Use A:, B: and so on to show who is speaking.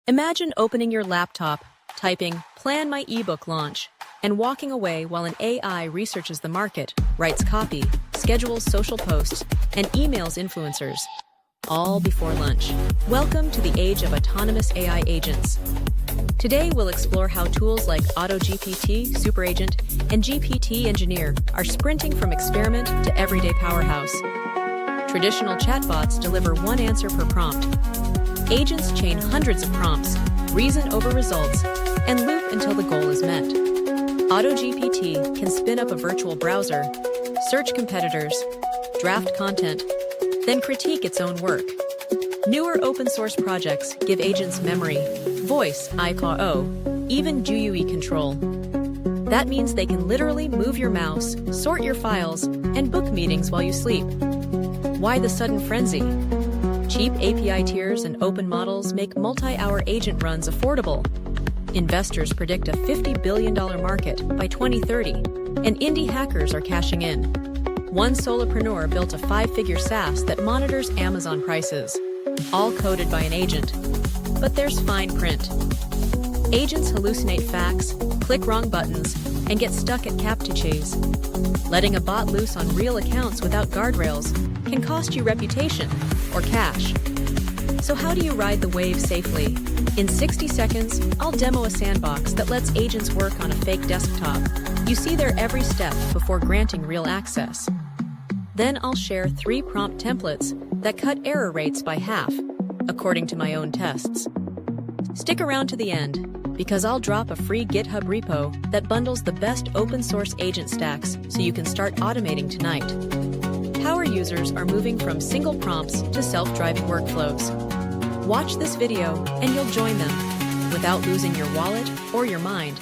A: Imagine opening your laptop, typing, "Plan my ebook launch," and walking away while an AI researches the market, writes copy, schedules social posts, and emails influencers, all before lunch. Welcome to the age of autonomous AI agents. Today, we'll explore how tools like AutoGPT, SuperAgent, and GPT Engineer are sprinting from experiment to everyday powerhouse. Traditional chatbots deliver one answer per prompt. Agents chain hundreds of prompts, reason over results, and loop until the goal is met. AutoGPT can spin up a virtual browser, search competitors, draft content, then critique its own work. Newer open-source projects give agents memory, voice, ICO, even GUI control. That means they can literally move your mouse, sort your files, and book meetings while you sleep. Why the sudden frenzy? Cheap API tiers and open models make multi-hour agent runs affordable. Investors predict a $50 billion market by 2030, and indie hackers are cashing in. One solopreneur built a 5-figure SaaS that monitors Amazon prices, all coded by an agent. But there's fine print. Agents hallucinate facts, click wrong buttons, and get stuck at captchas. Letting a bot loose on real accounts without guardrails can cost you reputation or cash. So how do you ride the wave safely? In 60 seconds, I'll demo a sandbox that lets agents work on a fake desktop. You see their every step before granting real access. Then I'll share 3 prompt templates that cut error rates by half, according to my own tests. Stick around to the end, because I'll drop a free GitHub repo that bundles the best open-source agent stacks so you can start automating tonight. Power users are moving from single prompts to self-driving workflows. Watch this video and you'll join them without losing your wallet or your mind.